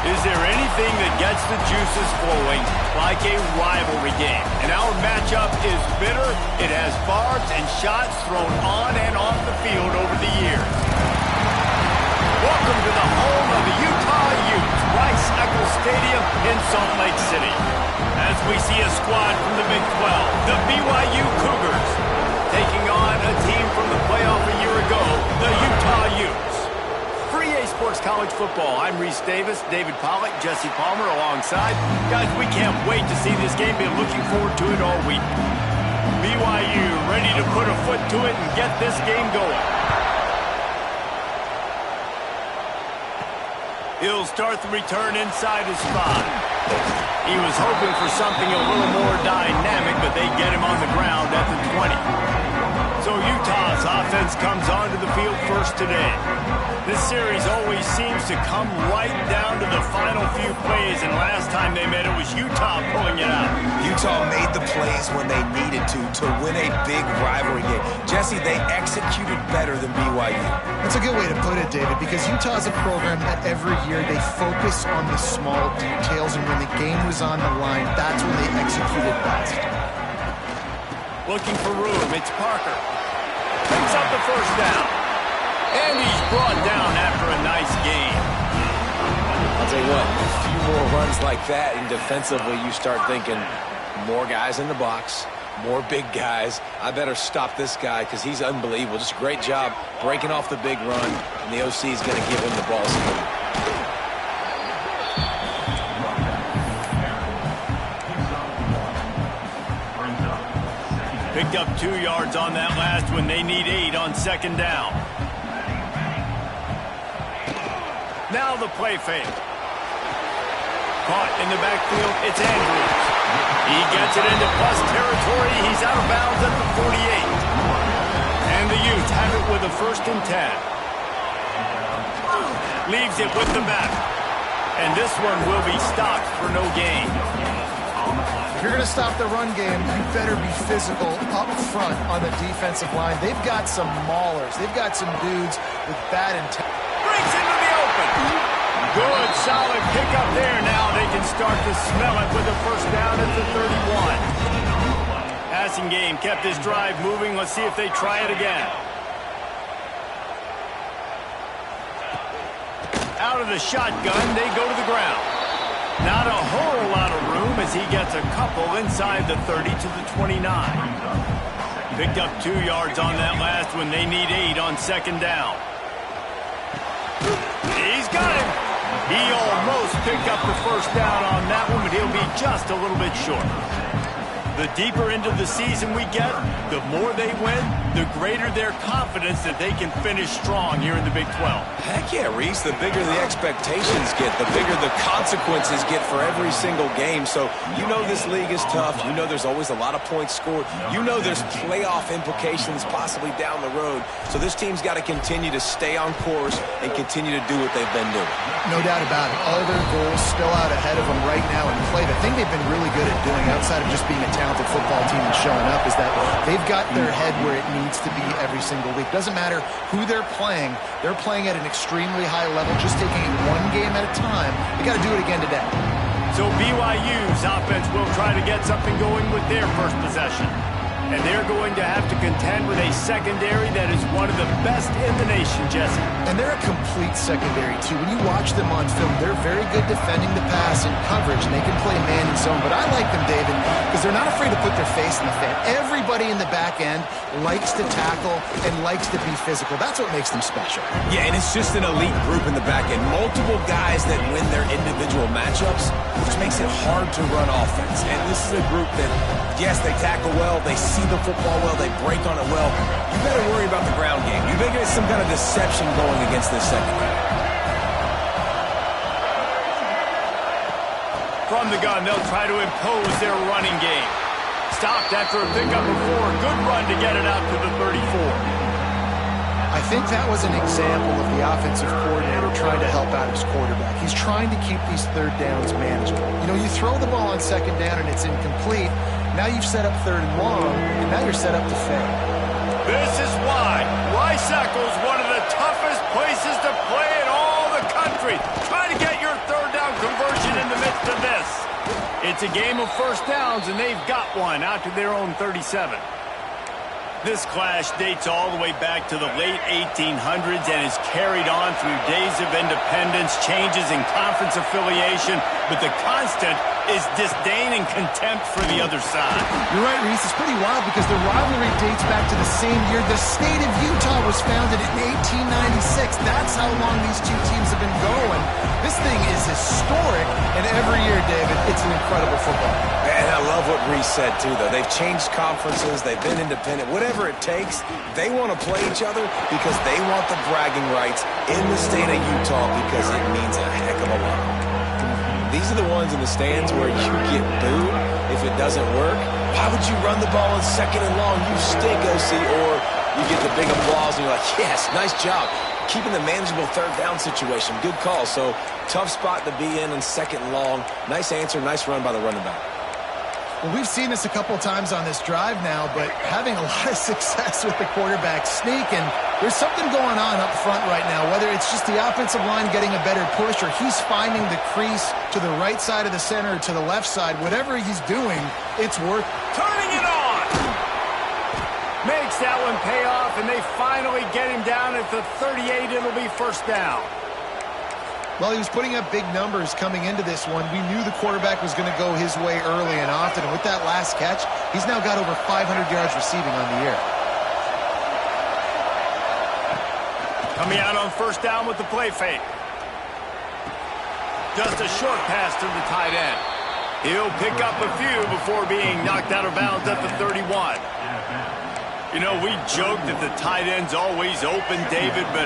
Is there anything that gets the juices flowing like a rivalry game? And our matchup is bitter. It has barbs and shots thrown on and off the field over the years. Welcome to the home of the Utah Utes, Rice-Eccles Stadium in Salt Lake City. As we see a squad from the Big 12, the BYU Cougars, taking on a team from the playoff a year ago, the Utah Utes. For EA Sports College Football, I'm Reese Davis, David Pollack, Jesse Palmer alongside. Guys, we can't wait to see this game. Been looking forward to it all week. BYU ready to put a foot to it and get this game going. He'll start the return inside his spot. He was hoping for something a little more dynamic, but they get him on the ground at the 20. So Utah's offense comes onto the field first today. This series always seems to come right down to the final few plays, and last time they met, it was Utah pulling it out. Utah made the plays when they needed to win a big rivalry game. Jesse, they executed better than BYU. That's a good way to put it, David, because Utah's a program that every year they focus on the small details, and when the game was on the line, that's when they executed best. Looking for room, it's Parker. Picks up the first down. And he's brought down after a nice game. I'll tell you what, a few more runs like that, and defensively you start thinking more guys in the box, more big guys. I better stop this guy because he's unbelievable. Just a great job breaking off the big run, and the OC is going to give him the ball soon. Picked up 2 yards on that last one. They need 8 on second down. Now the play fake. Caught in the backfield, it's Andrews. He gets it into plus territory. He's out of bounds at the 48. And the Utes have it with a 1st and 10. Leaves it with the back. And this one will be stopped for no gain. If you're going to stop the run game, you better be physical up front on the defensive line. They've got some maulers. They've got some dudes with bad intent. Breaks into the open. Good, solid pickup there. Now they can start to smell it with a 1st down at the 31. Passing game kept this drive moving. Let's see if they try it again. Out of the shotgun, they go to the ground. Not a whole lot of room as he gets a couple inside the 30 to the 29. Picked up 2 yards on that last one. They need 8 on second down. He's got him. He almost picked up the 1st down on that one, but he'll be just a little bit short. The deeper into the season we get, the more they win, the greater their confidence that they can finish strong here in the Big 12. Heck yeah, Reese. The bigger the expectations get, the bigger the consequences get for every single game. So you know this league is tough. You know there's always a lot of points scored. You know there's playoff implications possibly down the road. So this team's got to continue to stay on course and continue to do what they've been doing. No doubt about it. All their goals still out ahead of them right now in play. The thing they've been really good at doing outside of just being a talented football team and showing up is that they've got their head where it needs to be every single week. Doesn't matter who they're playing at an extremely high level, just taking it one game at a time. They got to do it again today. So BYU's offense will try to get something going with their first possession. And they're going to have to contend with a secondary that is one of the best in the nation, Jesse. And they're a complete secondary, too. When you watch them on film, they're very good defending the pass and coverage, and they can play man and zone. But I like them, David, because they're not afraid to put their face in the fan. Everybody in the back end likes to tackle and likes to be physical. That's what makes them special. Yeah, and it's just an elite group in the back end. Multiple guys that win their individual matchups, which makes it hard to run offense. And this is a group that, yes, they tackle well, they see the football well, they break on it well. You better worry about the ground game. You better get some kind of deception going against this secondary. From the gun, they'll try to impose their running game. Stopped after a pickup of 4. Good run to get it out to the 34. I think that was an example of the offensive coordinator trying to help out his quarterback. He's trying to keep these 3rd downs manageable. You know, you throw the ball on 2nd down and it's incomplete. Now you've set up 3rd and long, and now you're set up to fail. This is why Rice-Eccles is one of the toughest places to play in all the country. Try to get your 3rd down It's a game of first downs, and they've got one out to their own 37. This clash dates all the way back to the late 1800s and is carried on through days of independence, changes in conference affiliation, but the constant is disdain and contempt for the other side. You're right, Reese. It's pretty wild because the rivalry dates back to the same year the state of Utah was founded in 1896. That's how long these two teams have been going. This thing is historic, and every year, David, it's an incredible football. And I love what Reese said, too, though. They've changed conferences. They've been independent. Whatever it takes, they want to play each other because they want the bragging rights in the state of Utah because it means a heck of a lot. These are the ones in the stands where you get booed if it doesn't work. Why would you run the ball on 2nd and long? You stink, OC. Or you get the big applause and you're like, yes, nice job. Keeping the manageable 3rd down situation. Good call. So tough spot to be in on 2nd and long. Nice answer, nice run by the running back. Well, we've seen this a couple times on this drive now, but having a lot of success with the quarterback sneak, and there's something going on up front right now, whether it's just the offensive line getting a better push or he's finding the crease to the right side of the center or to the left side. Whatever he's doing, it's working. Turning it on! Makes that one pay off, and they finally get him down at the 38. It'll be first down. Well, he was putting up big numbers coming into this one. We knew the quarterback was going to go his way early and often, and with that last catch, he's now got over 500 yards receiving on the year. Coming out on first down with the play fake. Just a short pass to the tight end. He'll pick up a few before being knocked out of bounds at the 31. You know, we joked that the tight end's always open, David, but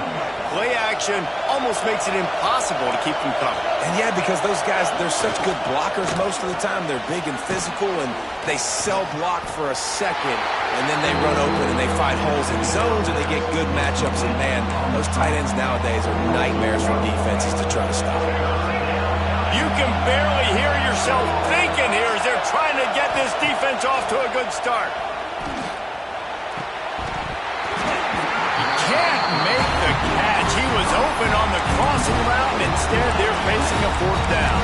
play action almost makes it impossible to keep them covered. And yeah, because those guys, they're such good blockers most of the time. They're big and physical, and they cell block for a second, and then they run open and they find holes in zones, and they get good matchups. And man, those tight ends nowadays are nightmares for defenses to try to stop. You can barely hear yourself thinking here as they're trying to get this defense off to a good start. Can't make the catch. He was open on the crossing route. Instead, they're facing a 4th down.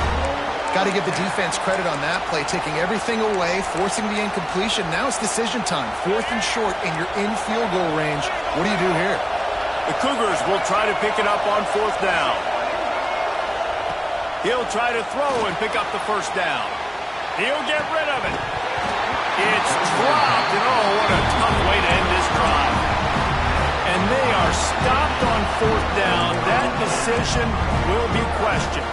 Got to give the defense credit on that play, taking everything away, forcing the incompletion. Now it's decision time. 4th and short, and you're in field goal range. What do you do here? The Cougars will try to pick it up on 4th down. He'll try to throw and pick up the first down. He'll get rid of it. It's dropped, and oh, what a tough way to end this drive. And they are stopped on 4th down. That decision will be questioned.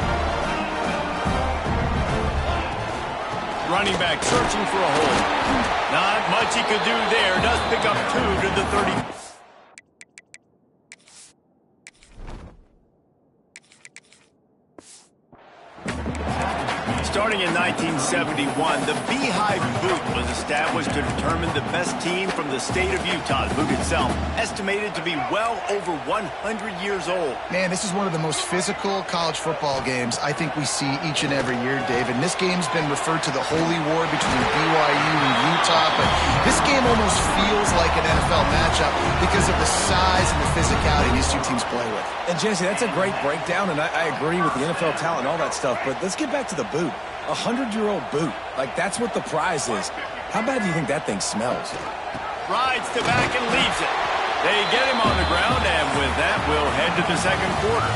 Running back searching for a hole. Not much he could do there. Does pick up 2 to the 30. Starting in 1971, the Beehive Boot was established to determine the best team from the state of Utah. The boot itself estimated to be well over 100 years old. Man, this is one of the most physical college football games I think we see each and every year, David. And this game's been referred to the holy war between BYU and Utah, but this game almost feels like an NFL matchup because of the size and the physicality these two teams play with. And Jesse, that's a great breakdown, and I agree with the NFL talent and all that stuff, but let's get back to the boot. 100-year-old boot. Like, that's what the prize is. How bad do you think that thing smells? Rides to back and leaves it. They get him on the ground, and with that, we'll head to the second quarter.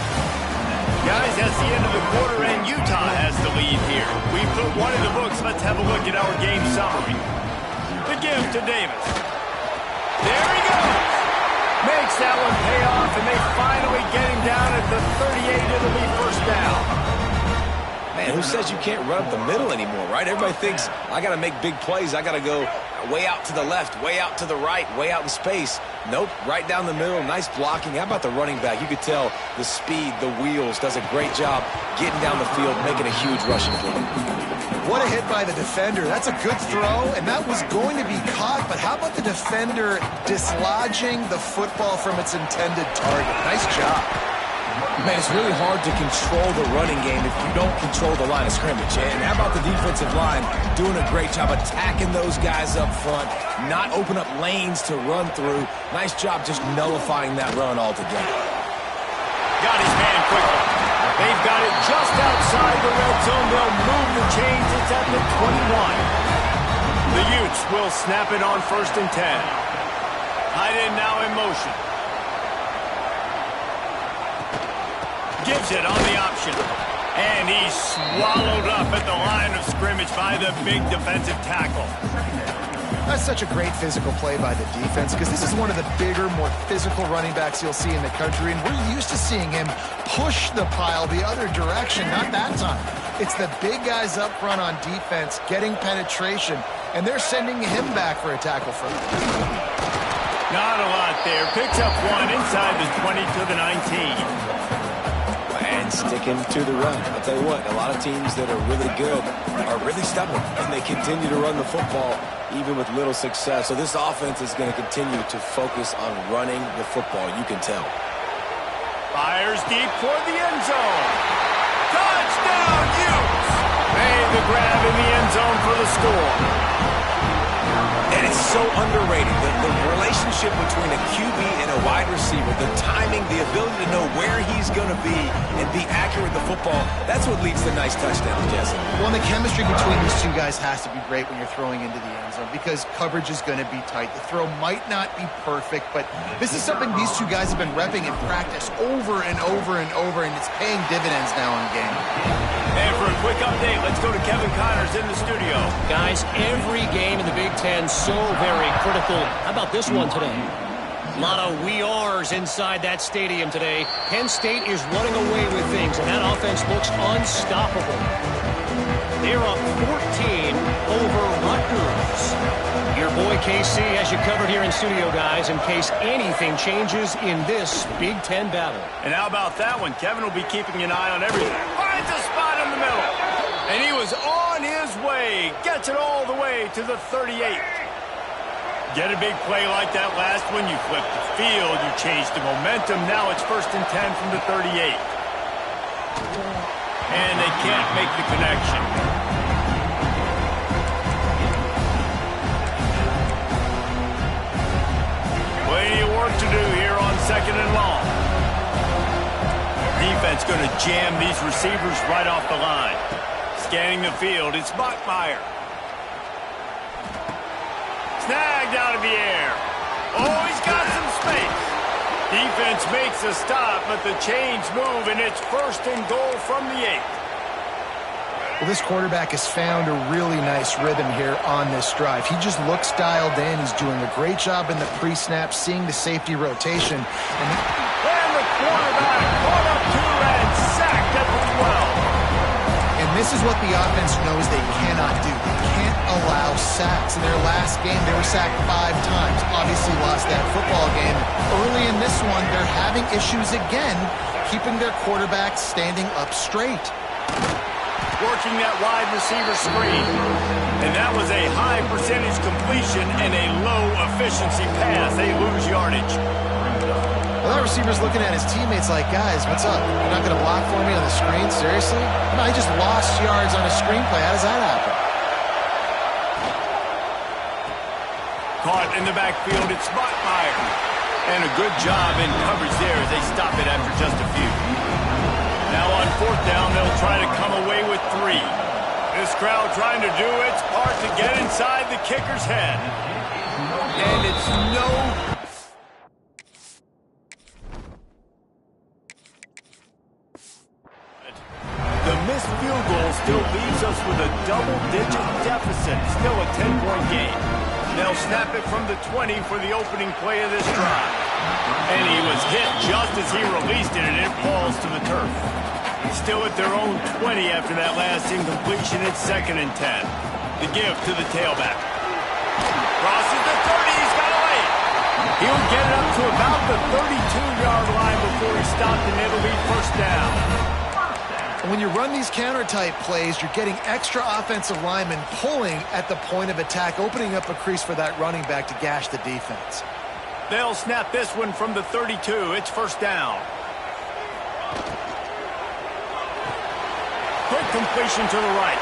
Guys, that's the end of the quarter, and Utah has the lead here. We put one in the books. Let's have a look at our game summary. The give to Davis. There he goes. Makes that one pay off, and they finally get him down at the 38. It'll be first down. Man, who says you can't run up the middle anymore, right? Everybody thinks, I got to make big plays. I got to go way out to the left, way out to the right, way out in space. Nope, right down the middle, nice blocking. How about the running back? You could tell the speed, the wheels, does a great job getting down the field, making a huge rushing play. What a hit by the defender. That's a good throw, and that was going to be caught, but how about the defender dislodging the football from its intended target? Nice job. Man, it's really hard to control the running game if you don't control the line of scrimmage. And how about the defensive line doing a great job attacking those guys up front, not open up lanes to run through. Nice job just nullifying that run altogether. Got his man quickly. They've got it just outside the red zone. They'll move the chains. It's at the 21. The Utes will snap it on 1st and 10. Tight end now in motion. Gives it on the option. And he's swallowed up at the line of scrimmage by the big defensive tackle. That's such a great physical play by the defense because this is one of the bigger, more physical running backs you'll see in the country, and we're used to seeing him push the pile the other direction. Not that time. It's the big guys up front on defense getting penetration, and they're sending him back for a tackle for them. Not a lot there. Picks up one inside the 20 to the 19. And sticking to the run. I'll tell you what, a lot of teams that are really good are really stubborn, and they continue to run the football even with little success. So this offense is going to continue to focus on running the football. You can tell. Fires deep for the end zone. Touchdown, Utes! Made the grab in the end zone for the score. And it's so underrated. The relationship between a QB and a wide receiver, the timing, the ability to know where he's going to be and be accurate with the football, that's what leads to nice touchdowns, Jesse. Well, and the chemistry between these two guys has to be great when you're throwing into the end zone because coverage is going to be tight. The throw might not be perfect, but this is something these two guys have been repping in practice over and over and over, and it's paying dividends now in the game. And for a quick update, let's go to Kevin Connors in the studio. Guys, every game in the Big Ten so very critical. How about this one today? A lot of we are's inside that stadium today. Penn State is running away with things, and that offense looks unstoppable. They're up 14 over Rutgers. Your boy KC has you covered here in studio, guys, in case anything changes in this Big Ten battle. And how about that one? Kevin will be keeping an eye on everything. Finds a spot in the middle. And he was on his way. Gets it all the way to the 38. Get a big play like that last one, you flip the field, you change the momentum. Now it's 1st and 10 from the 38. And they can't make the connection. Plenty of work to do here on 2nd and long. Defense going to jam these receivers right off the line. Scanning the field, it's Bachmeier. Snagged out of the air. Oh, he's got some space. Defense makes a stop, but the chains move, and it's 1st and goal from the 8. Well, this quarterback has found a really nice rhythm here on this drive. He just looks dialed in. He's doing a great job in the pre-snap, seeing the safety rotation. And the quarterback caught up to and sacked at the 12. And this is what the offense knows they cannot do. They can't allow sacks. In their last game, they were sacked 5 times. Obviously lost that football game. Early in this one, they're having issues again, keeping their quarterback standing up straight. Working that wide receiver screen. And that was a high percentage completion and a low efficiency pass. They lose yardage. Well, that receiver's looking at his teammates like, guys, what's up? You're not going to block for me on the screen? Seriously? No, he just lost yards on a screenplay. How does that happen? Caught in the backfield, it's Bachmeier. And a good job in coverage there as they stop it after just a few. Now on 4th down, they'll try to come away with 3. This crowd trying to do its part to get inside the kicker's head. And it's no... The missed field goal still leaves us with a double-digit deficit. Still a 10-point game. They'll snap it from the 20 for the opening play of this drive. And he was hit just as he released it, and it falls to the turf. Still at their own 20 after that last incompletion. It's 2nd and 10. The give to the tailback. Crosses the 30. He's got away. He'll get it up to about the 32-yard line before he's stopped, and it'll be 1st down. When you run these counter-type plays, you're getting extra offensive linemen pulling at the point of attack, opening up a crease for that running back to gash the defense. They'll snap this one from the 32. It's 1st down. Quick completion to the right.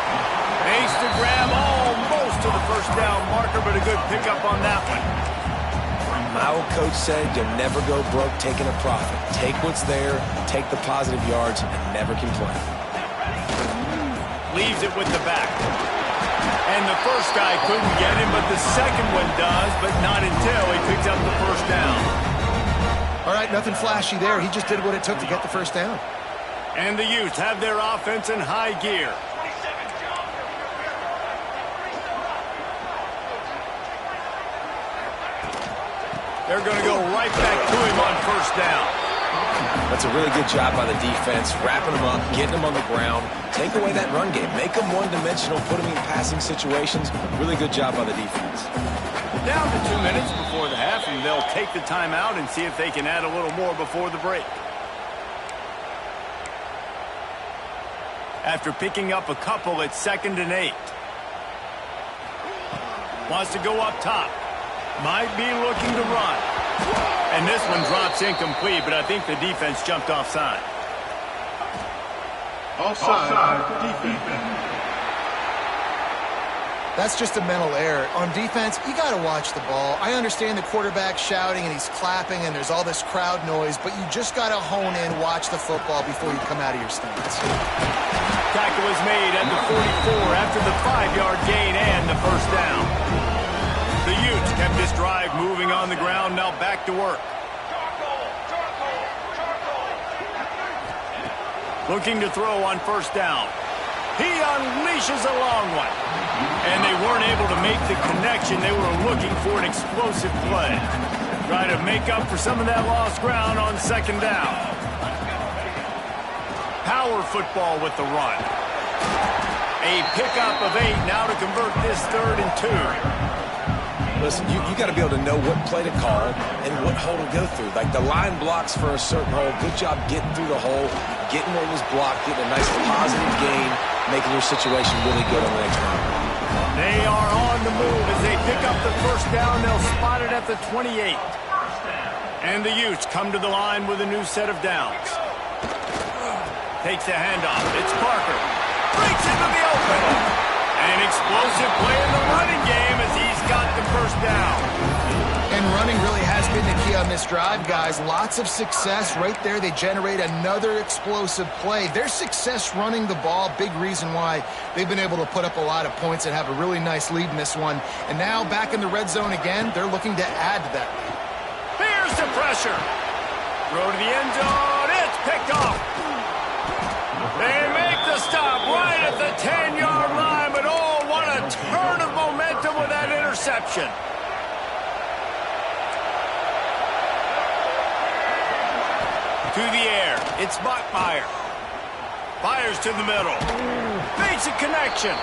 Makes the grab almost to the 1st down marker, but a good pickup on that one. My old coach said you'll never go broke taking a profit. Take what's there, take the positive yards, and never complain. Leaves it with the back. And the first guy couldn't get him, but the second one does, but not until he picks up the first down. All right, nothing flashy there. He just did what it took to get the first down. And the Utes have their offense in high gear. They're going to go right back to him on first down. That's a really good job by the defense, wrapping them up, getting them on the ground. Take away that run game. Make them one-dimensional, put them in passing situations. Really good job by the defense. Down to 2 minutes before the half, and they'll take the timeout and see if they can add a little more before the break. After picking up a couple, it's 2nd and 8. Wants to go up top. Might be looking to run. And this one drops incomplete, but I think the defense jumped offside. Offside defense. That's just a mental error. On defense, you got to watch the ball. I understand the quarterback shouting and he's clapping and there's all this crowd noise, but you just got to hone in, watch the football before you come out of your stance. Tackle was made at the 44 after the 5-yard gain and the first down. The Utes kept this drive moving on the ground, now back to work. Looking to throw on first down. He unleashes a long one. And they weren't able to make the connection. They were looking for an explosive play. Try to make up for some of that lost ground on second down. Power football with the run. A pickup of 8 now to convert this 3rd and 2. Listen, you got to be able to know what play to call and what hole to go through. Like the line blocks for a certain hole. Good job getting through the hole, getting what was blocked, getting a nice positive gain, making your situation really good on the next round. They are on the move as they pick up the first down. They'll spot it at the 28. And the Utes come to the line with a new set of downs. Takes the handoff. It's Parker. Breaks into the open. An explosive play in the running game as he's got the first down. And running really has been the key on this drive, guys. Lots of success right there. They generate another explosive play. Their success running the ball, big reason why they've been able to put up a lot of points and have a really nice lead in this one. And now back in the red zone again, they're looking to add to that lead. Here's the pressure. Throw to the end zone. It's picked off. They make the stop right at the 10-yard line, but oh, what a turn of momentum with that interception. To the air, it's Bachmeier. Fires to the middle. Makes a connection.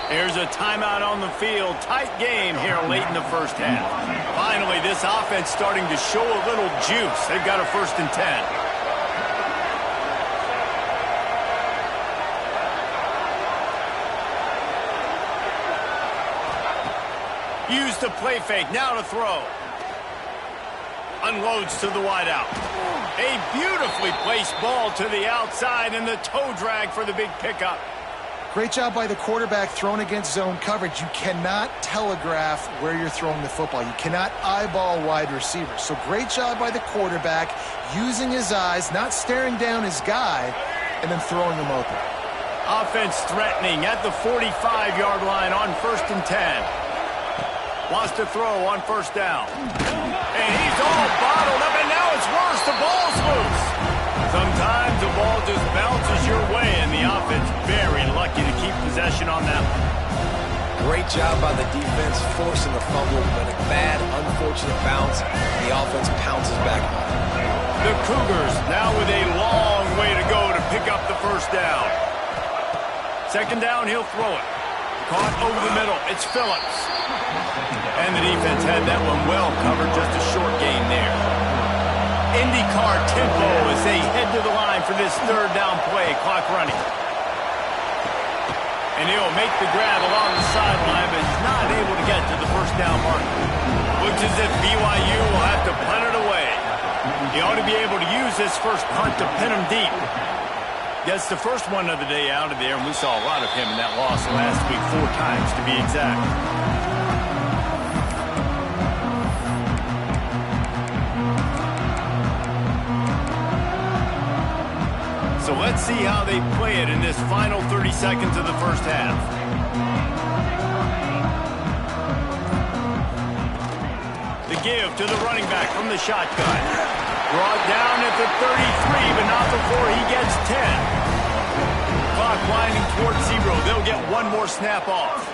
There's a timeout on the field. Tight game here late in the first half. Finally, this offense starting to show a little juice. They've got a 1st and 10. Use the play fake, now to throw. Unloads to the wideout. A beautifully placed ball to the outside and the toe drag for the big pickup. Great job by the quarterback thrown against zone coverage. You cannot telegraph where you're throwing the football. You cannot eyeball wide receivers. So great job by the quarterback using his eyes, not staring down his guy, and then throwing him open. Offense threatening at the 45-yard line on 1st and 10. Wants to throw on first down. And he's all bottled up, and now it's worse. The ball's loose. Sometimes the ball just bounces your way, and the offense very lucky to keep possession on that one. Great job by the defense, forcing the fumble, but a bad, unfortunate bounce. The offense pounces back. The Cougars now with a long way to go to pick up the first down. 2nd down, he'll throw it. Caught over the middle. It's Phillips. And the defense had that one well covered. Just a short gain there. IndyCar tempo as they head to the line for this 3rd down play. Clock running. And he'll make the grab along the sideline, but he's not able to get to the first down mark. Looks as if BYU will have to punt it away. He ought to be able to use this first punt to pin him deep. Gets the first one of the day out of there, and we saw a lot of him in that loss last week, 4 times to be exact. So let's see how they play it in this final 30 seconds of the first half. The give to the running back from the shotgun. Brought down at the 33, but not before he gets 10. Clock winding towards 0. They'll get one more snap off.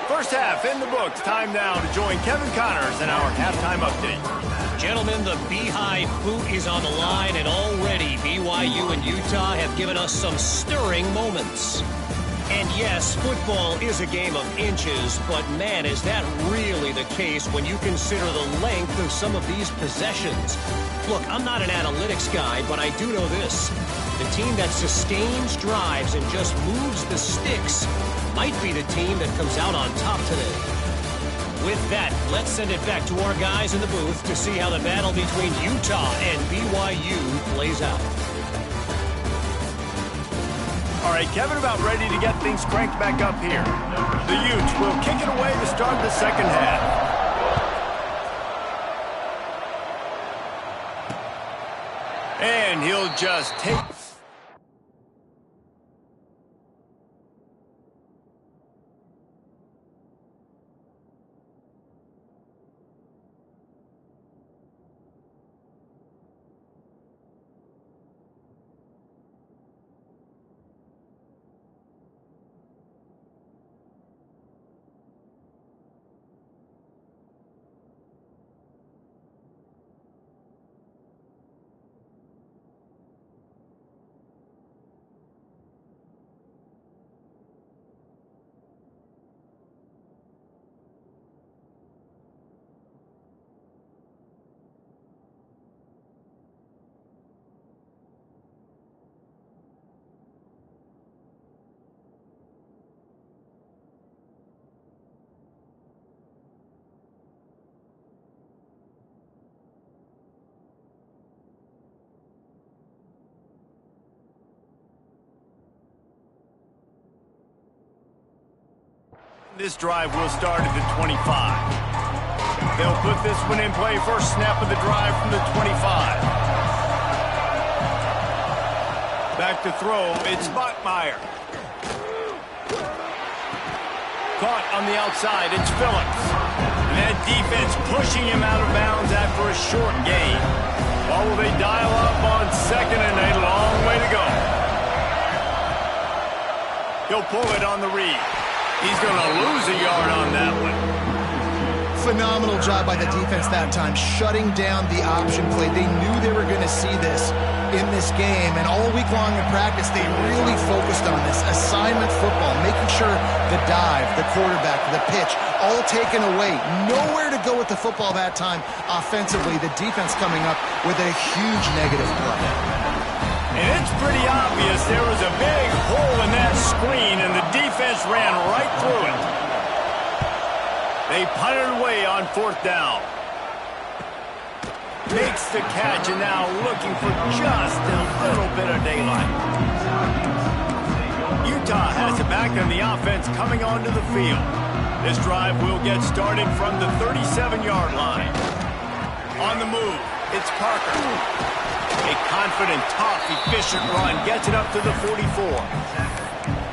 First half in the books. Time now to join Kevin Connors in our halftime update. Gentlemen, the Beehive boot is on the line, and already BYU and Utah have given us some stirring moments. And yes, football is a game of inches, but man, is that really the case when you consider the length of some of these possessions. Look, I'm not an analytics guy, but I do know this. The team that sustains drives and just moves the sticks might be the team that comes out on top today. With that, let's send it back to our guys in the booth to see how the battle between Utah and BYU plays out. All right, Kevin, about ready to get things cranked back up here. The Utes will kick it away to start the second half. And he'll just take... This drive will start at the 25. They'll put this one in play. First snap of the drive from the 25. Back to throw. It's Bachmeier. Caught on the outside. It's Phillips. And that defense pushing him out of bounds after a short gain. Or will they dial up on second and a long way to go? He'll pull it on the read. He's going to lose a yard on that one. Phenomenal job by the defense that time, shutting down the option play. They knew they were going to see this in this game, and all week long in practice, they really focused on this assignment football, making sure the dive, the quarterback, the pitch, all taken away. Nowhere to go with the football that time offensively. The defense coming up with a huge negative play. And it's pretty obvious there was a big hole in that screen, and the defense ran right through it. They punted away on fourth down. Makes the catch, and now looking for just a little bit of daylight. Utah has it back on the offense coming onto the field. This drive will get started from the 37-yard line. On the move, it's Parker. A confident, tough, efficient run gets it up to the 44.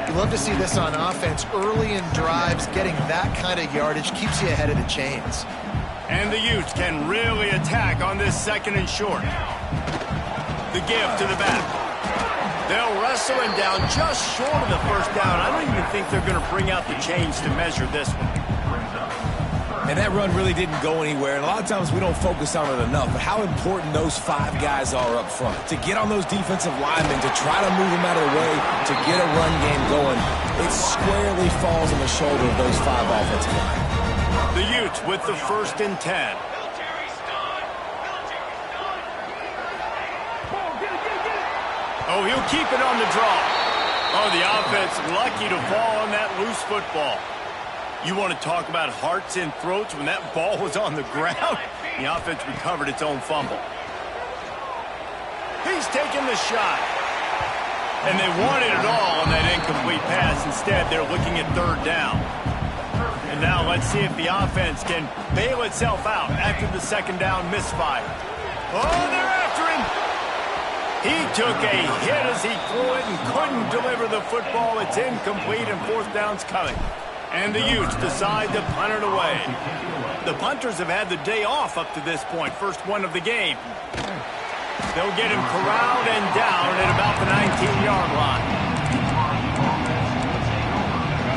You love to see this on offense. Early in drives, getting that kind of yardage keeps you ahead of the chains. And the Utes can really attack on this second and short. The give to the back. They'll wrestle him down just short of the first down. I don't even think they're going to bring out the chains to measure this one. And that run really didn't go anywhere. And a lot of times we don't focus on it enough. But how important those five guys are up front. To get on those defensive linemen, to try to move them out of the way, to get a run game going, it squarely falls on the shoulder of those five offensive linemen. The Utes with the 1st and 10. Oh, he'll keep it on the draw. Oh, the offense lucky to fall on that loose football. You want to talk about hearts and throats when that ball was on the ground? The offense recovered its own fumble. He's taking the shot. And they wanted it all on that incomplete pass. Instead, they're looking at third down. And now let's see if the offense can bail itself out after the second down misfire. Oh, they're after him. He took a hit as he threw it and couldn't deliver the football. It's incomplete and fourth down's coming. And the Utes decide to punt it away. The punters have had the day off up to this point. First one of the game. They'll get him corralled and down at about the 19-yard line.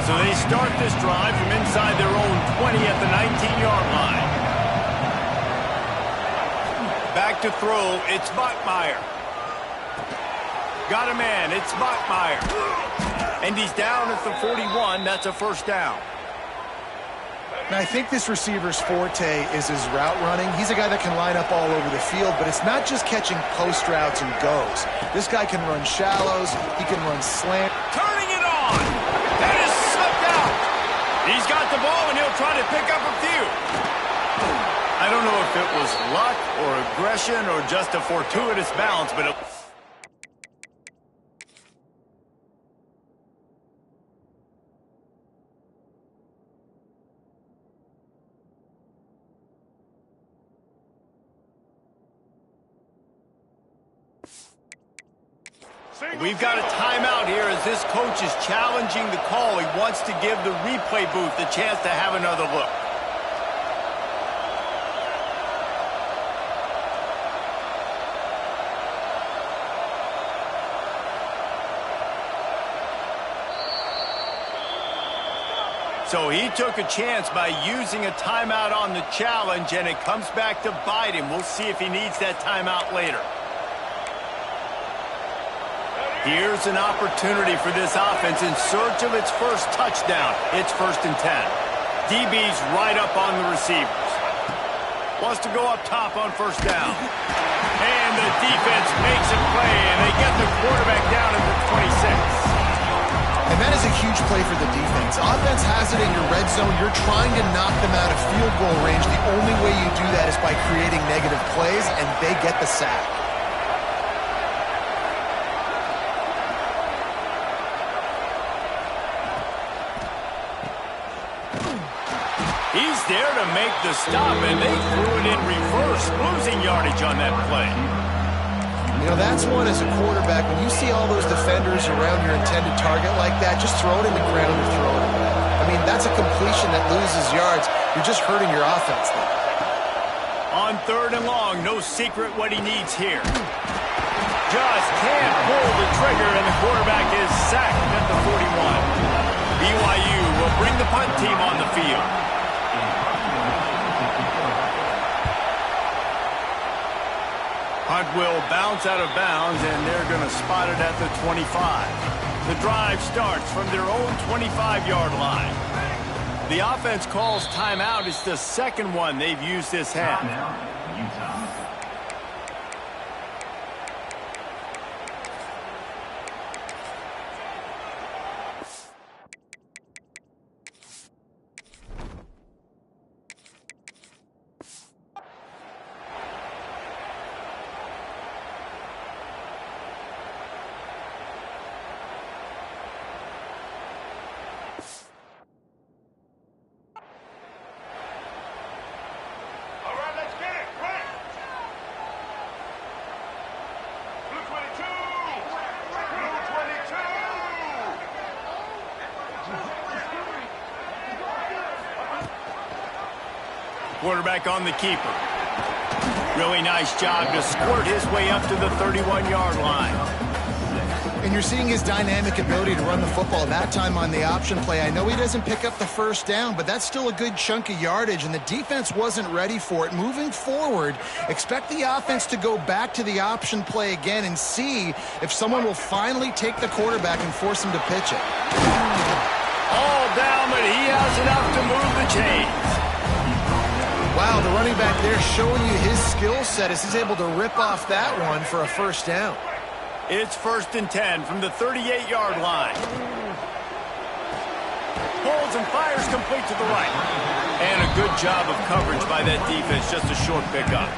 So they start this drive from inside their own 20 at the 19-yard line. Back to throw, it's Bachmeier. Got a man, it's Bachmeier. And he's down at the 41, that's a first down. Now, I think this receiver's forte is his route running. He's a guy that can line up all over the field, but it's not just catching post routes and goes. This guy can run shallows, he can run slant. Turning it on! That is sucked out! He's got the ball and he'll try to pick up a few. I don't know if it was luck or aggression or just a fortuitous bounce, but we've got a timeout here as this coach is challenging the call. He wants to give the replay booth a chance to have another look. So he took a chance by using a timeout on the challenge, and it comes back to bite him. We'll see if he needs that timeout later. Here's an opportunity for this offense in search of its first touchdown. It's 1st and 10. DB's right up on the receivers. Wants to go up top on first down. And the defense makes a play, and they get the quarterback down at the 26. And that is a huge play for the defense. Offense has it in your red zone. You're trying to knock them out of field goal range. The only way you do that is by creating negative plays, and they get the sack. He's there to make the stop, and they threw it in reverse, losing yardage on that play. You know, that's one as a quarterback. When you see all those defenders around your intended target like that, just throw it in the ground or throw it away. I mean, that's a completion that loses yards. You're just hurting your offense there. On 3rd and long, no secret what he needs here. Just can't pull the trigger, and the quarterback is sacked at the 41. BYU will bring the punt team on the field. Punt will bounce out of bounds, and they're going to spot it at the 25. The drive starts from their own 25-yard line. The offense calls timeout. It's the second one they've used this half. Quarterback on the keeper. Really nice job to squirt his way up to the 31-yard line. And you're seeing his dynamic ability to run the football. That time on the option play, I know he doesn't pick up the first down, but that's still a good chunk of yardage, and the defense wasn't ready for it. Moving forward, expect the offense to go back to the option play again and see if someone will finally take the quarterback and force him to pitch it. All down, but he has enough to move the chains. Wow, the running back there showing you his skill set as he's able to rip off that one for a first down. It's 1st and 10 from the 38-yard line. Holds and fires complete to the right. And a good job of coverage by that defense, just a short pickup.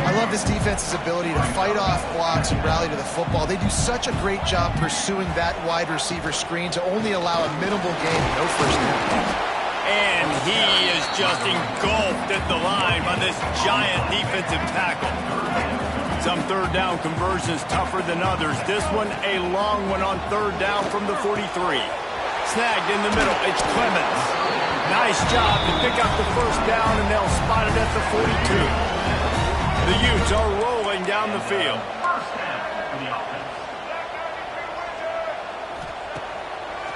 I love this defense's ability to fight off blocks and rally to the football. They do such a great job pursuing that wide receiver screen to only allow a minimal gain and no first down. And he is just engulfed at the line by this giant defensive tackle. Some third down conversions tougher than others. This one a long one on third down from the 43. Snagged in the middle. It's Clemens. Nice job to pick up the first down, and they'll spot it at the 42. The Utes are rolling down the field.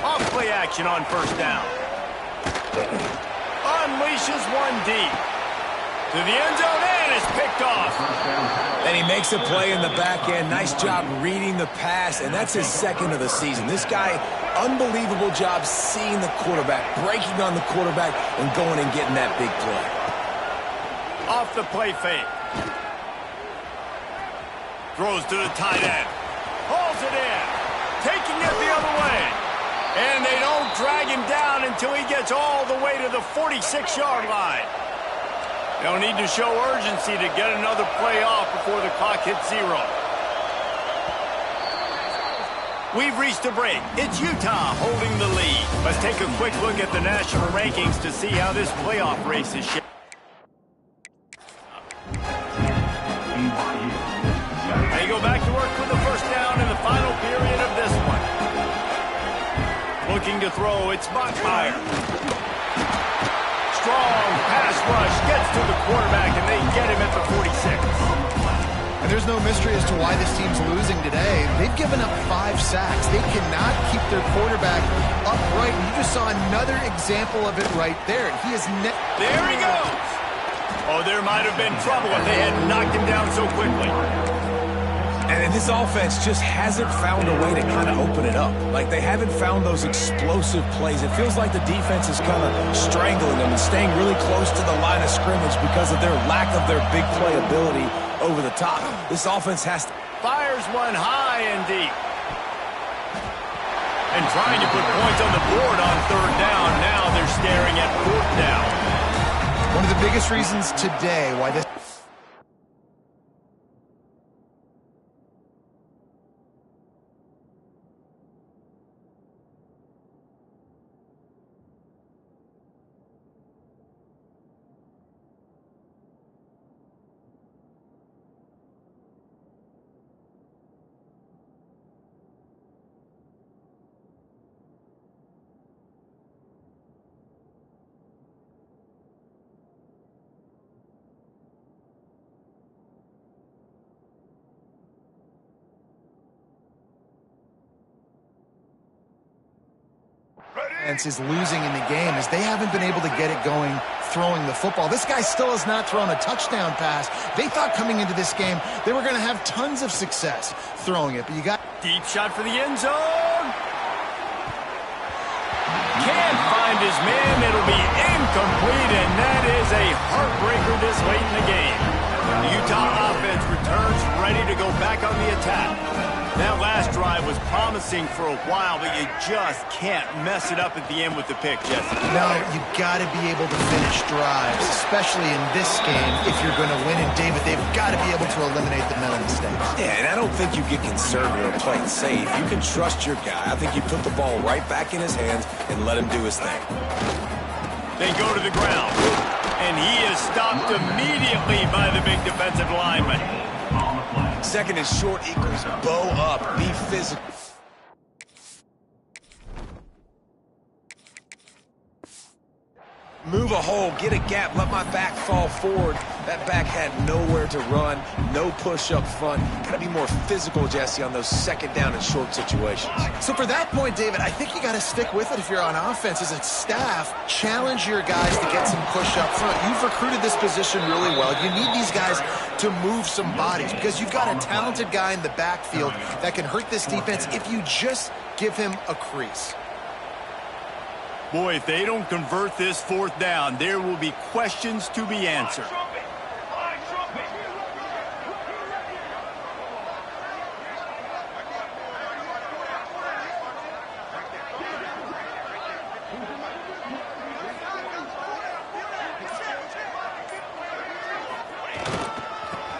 Off play action on first down. Unleashes one deep. To the end zone, and it's picked off. And he makes a play in the back end. Nice job reading the pass, and that's his second of the season. This guy, unbelievable job seeing the quarterback, breaking on the quarterback, and going and getting that big play. Off the play fake. Throws to the tight end. Hauls it in. Taking it the other way. And they don't drag him down until he gets all the way to the 46-yard line. They'll need to show urgency to get another play off before the clock hits 0. We've reached a break. It's Utah holding the lead. Let's take a quick look at the national rankings to see how this playoff race is shaping. They go back to work with the first down in the final period of this one. Looking to throw, it's Bachmeier. Strong pass rush, gets to the quarterback, and they get him at the 46. And there's no mystery as to why this team's losing today. They've given up 5 sacks. They cannot keep their quarterback upright. And you just saw another example of it right there. He is there he goes. Oh, there might have been trouble if they hadn't knocked him down so quickly. And this offense just hasn't found a way to kind of open it up. Like, they haven't found those explosive plays. It feels like the defense is kind of strangling them and staying really close to the line of scrimmage because of their lack of their big play ability over the top. This offense has to... Fires one high and deep. And trying to put points on the board on third down. Now they're staring at fourth down. One of the biggest reasons today why this... is losing in the game is they haven't been able to get it going throwing the football. This guy still has not thrown a touchdown pass. They thought coming into this game they were going to have tons of success throwing it, but you got... Deep shot for the end zone. Can't find his man. It'll be incomplete, and that is a heartbreaker this late in the game. The Utah offense returns ready to go back on the attack. That last drive was promising for a while, but you just can't mess it up at the end with the pick, Jesse. No, you got to be able to finish drives, especially in this game if you're going to win. And, David, they've got to be able to eliminate the mental mistakes. Yeah, and I don't think you get conservative or play it safe. You can trust your guy. I think you put the ball right back in his hands and let him do his thing. They go to the ground, and he is stopped immediately by the big defensive lineman. Second and short equals bow up, be physical. Move a hole, get a gap, let my back fall forward. That back had nowhere to run, no push up front. Got to be more physical, Jesse, on those second down and short situations. So for that point, David, I think you got to stick with it if you're on offense. As a staff, challenge your guys to get some push up front. You've recruited this position really well. You need these guys to move some bodies because you've got a talented guy in the backfield that can hurt this defense if you just give him a crease. Boy, if they don't convert this fourth down, there will be questions to be answered.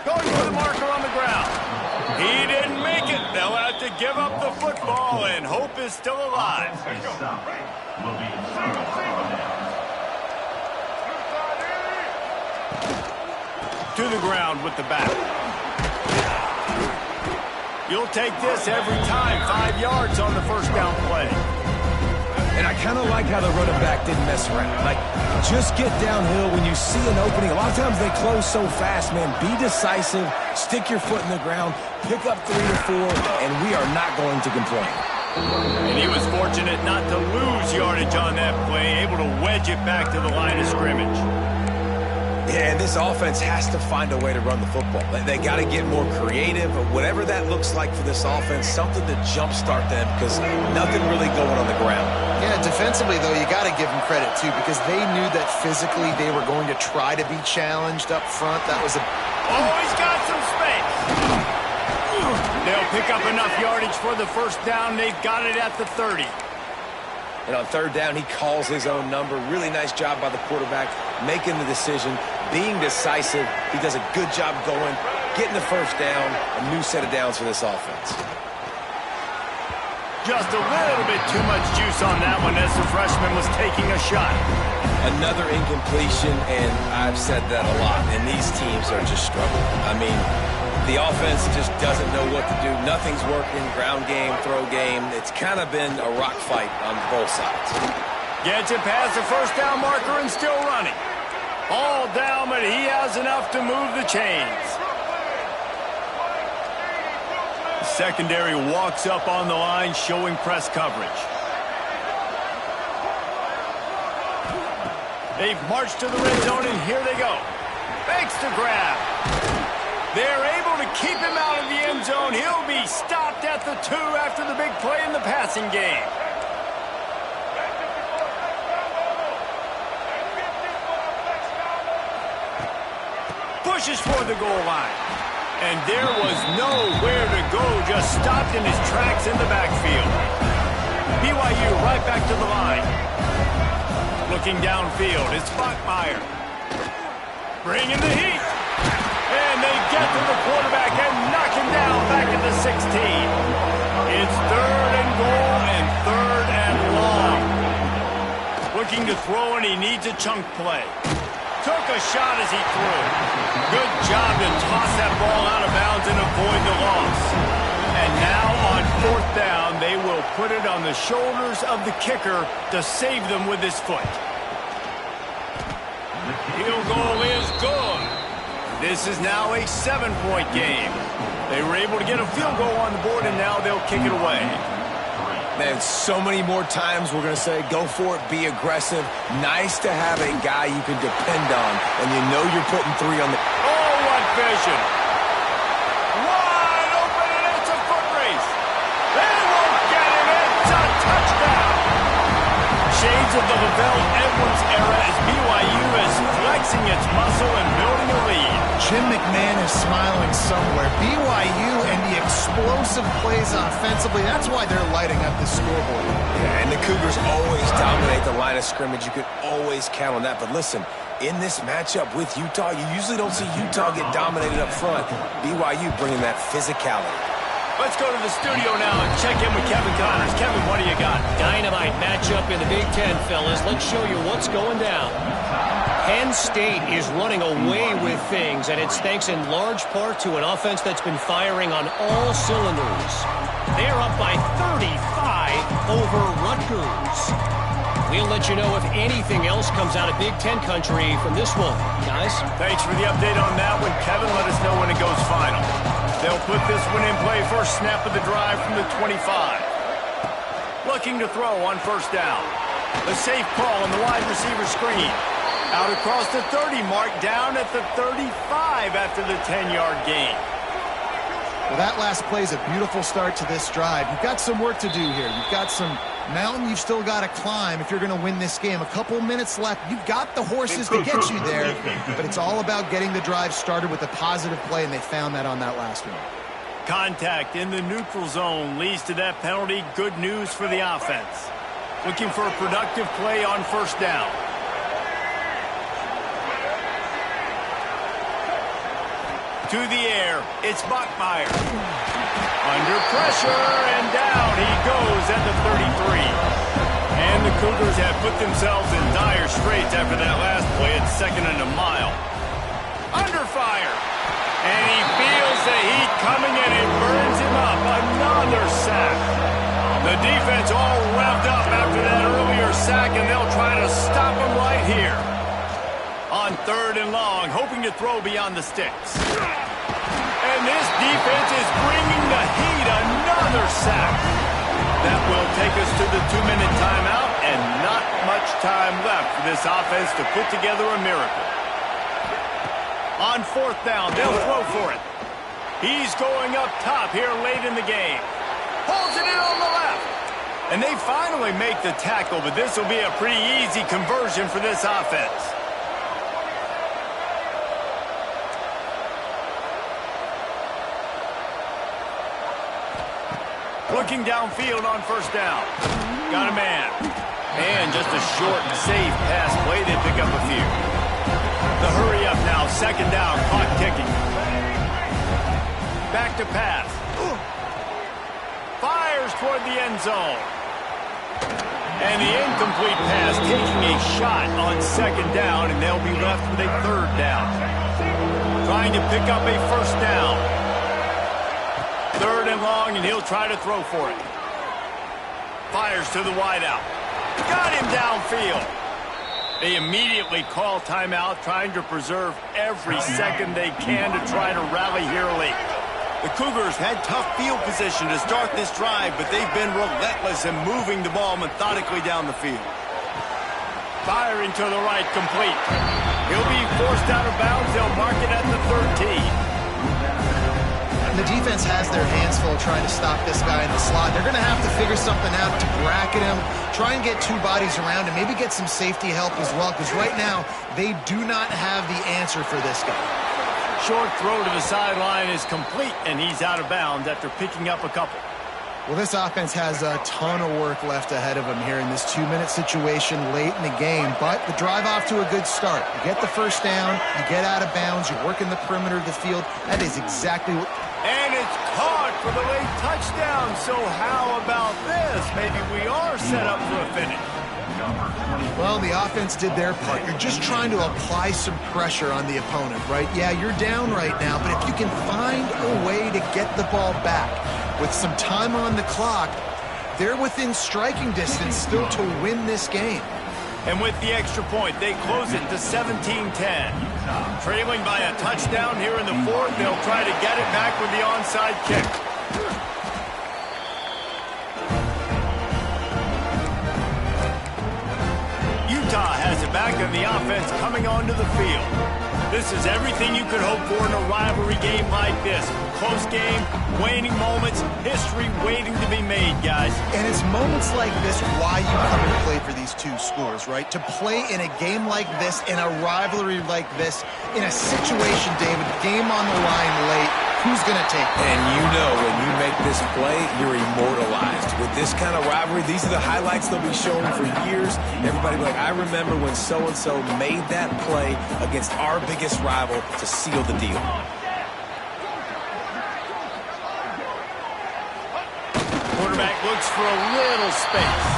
Going for the marker on the ground. He didn't make it. They'll have to give up the football, and hope is still alive. To the ground with the back. You'll take this every time. 5 yards on the first down play. And I kind of like how the running back didn't mess around. Like, just get downhill when you see an opening. A lot of times they close so fast, man. Be decisive, stick your foot in the ground, pick up 3 or 4, and we are not going to complain. And he was fortunate not to lose yardage on that play, able to wedge it back to the line of scrimmage. Yeah, and this offense has to find a way to run the football. They got to get more creative, or whatever that looks like for this offense, something to jumpstart them, because nothing really going on the ground. Yeah, defensively, though, you got to give them credit, too, because they knew that physically they were going to try to be challenged up front. That was a... Oh, he's got some space. They'll pick up enough yardage for the first down. They've got it at the 30. And on third down, he calls his own number. Really nice job by the quarterback, making the decision, being decisive. He does a good job going, getting the first down, a new set of downs for this offense. Just a little bit too much juice on that one as the freshman was taking a shot. Another incompletion, and I've said that a lot, and these teams are just struggling. I mean, the offense just doesn't know what to do. Nothing's working. Ground game, throw game. It's kind of been a rock fight on both sides. Gets it past the first down marker and still running. All down, but he has enough to move the chains. The secondary walks up on the line, showing press coverage. They've marched to the red zone, and here they go. Fakes the grab. They're able to keep him out of the end zone. He'll be stopped at the 2 after the big play in the passing game. Pushes for the goal line. And there was nowhere to go, just stopped in his tracks in the backfield. BYU right back to the line. Looking downfield, it's Bachmeier. Bringing the heat. And they get to the quarterback and knock him down back at the 16. It's 3rd and goal and 3rd and long. Looking to throw, and he needs a chunk play. Took a shot as he threw. Good job to toss that ball out of bounds and avoid the loss. And now on 4th down, they will put it on the shoulders of the kicker to save them with his foot. Field goal is good. This is now a 7-point game. They were able to get a field goal on the board, and now they'll kick it away. Man, so many more times we're going to say, go for it, be aggressive. Nice to have a guy you can depend on, and you know you're putting 3 on the... Oh, what vision. Wide open, and it's a foot race. They won't get him. It's a touchdown. Shades of the Lavelle Edwards era as BYU is flexing its muscle and building a lead. Jim McMahon is smiling somewhere. BYU and the explosive plays offensively, that's why they're lighting up the scoreboard. Yeah, and the Cougars always dominate the line of scrimmage. You can always count on that. But listen, in this matchup with Utah, you usually don't see Utah get dominated up front. BYU bringing that physicality. Let's go to the studio now and check in with Kevin Connors. Kevin, what do you got? Dynamite matchup in the Big Ten, fellas. Let's show you what's going down. Penn State is running away with things, and it's thanks in large part to an offense that's been firing on all cylinders. They're up by 35 over Rutgers. We'll let you know if anything else comes out of Big Ten country from this one. Guys? Thanks for the update on that one, Kevin. Let us know when it goes final. They'll put this one in play. First snap of the drive from the 25. Looking to throw on 1st down. The safe call on the wide receiver screen. Out across the 30 mark, down at the 35 after the 10-yard gain. Well, that last play is a beautiful start to this drive. You've got some work to do here. You've got some mountain you've still got to climb if you're going to win this game. A couple minutes left. You've got the horses to get you there, but it's all about getting the drive started with a positive play, and they found that on that last one. Contact in the neutral zone leads to that penalty. Good news for the offense. Looking for a productive play on 1st down. To the air, it's Bachmeier. Under pressure, and down he goes at the 33. And the Cougars have put themselves in dire straits after that last play at 2nd and a mile. Under fire. And he feels the another sack. The defense all revved up after that earlier sack, and they'll try to stop him right here. On 3rd and long, hoping to throw beyond the sticks. And this defense is bringing the heat. Another sack. That will take us to the 2-minute timeout, and not much time left for this offense to put together a miracle. On 4th down, they'll throw for it. He's going up top here late in the game. Holds it in on the left. And they finally make the tackle, but this will be a pretty easy conversion for this offense. Looking downfield on 1st down. Got a man. And just a short and safe pass play. They pick up a few. The hurry up now. 2nd down. Clock ticking. Back to pass. Fires toward the end zone. And the incomplete pass taking a shot on 2nd down, and they'll be left with a 3rd down. Trying to pick up a 1st down. 3rd and long, and he'll try to throw for it. Fires to the wideout. Got him downfield. They immediately call timeout, trying to preserve every second they can to try to rally here late. The Cougars had tough field position to start this drive, but they've been relentless in moving the ball methodically down the field. Firing to the right, complete. He'll be forced out of bounds. They'll mark it at the 13. The defense has their hands full trying to stop this guy in the slot. They're going to have to figure something out to bracket him, try and get 2 bodies around him, maybe get some safety help as well, because right now they do not have the answer for this guy. Short throw to the sideline is complete, and he's out of bounds after picking up a couple. Well, this offense has a ton of work left ahead of them here in this 2-minute situation late in the game, but the drive off to a good start. You get the 1st down, you get out of bounds, you work in the perimeter of the field. That is exactly what... And it's caught for the late touchdown, so how about this? Maybe we are set up for a finish. Well, the offense did their part. You're just trying to apply some pressure on the opponent, right? Yeah, you're down right now, but if you can find a way to get the ball back with some time on the clock, they're within striking distance still to win this game. And with the extra point, they close it to 17-10. Trailing by a touchdown here in the 4th, they'll try to get it back with the onside kick. Utah has it back on the offense coming onto the field. This is everything you could hope for in a rivalry game like this. Close game, waning moments, history waiting to be made, guys. And it's moments like this why you come and play for these 2 schools, right? To play in a game like this, in a rivalry like this, in a situation, David, game on the line late, who's going to take it? And you know when you make this play, you're immortalized. With this kind of rivalry, these are the highlights they'll be showing for years. Everybody will be like, I remember when so-and-so made that play against our biggest rival to seal the deal. Quarterback looks for a little space.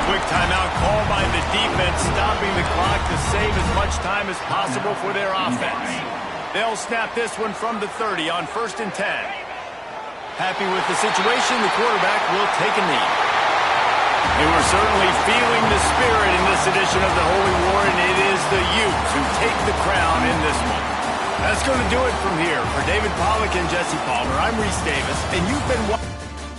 Quick timeout call by the defense, stopping the clock to save as much time as possible for their offense. They'll snap this one from the 30 on 1st and 10. Happy with the situation, the quarterback will take a knee. They were certainly feeling the spirit in this edition of the Holy War, and it is the Utes who take the crown in this one. That's going to do it from here. For David Pollack and Jesse Palmer, I'm Reese Davis, and you've been watching.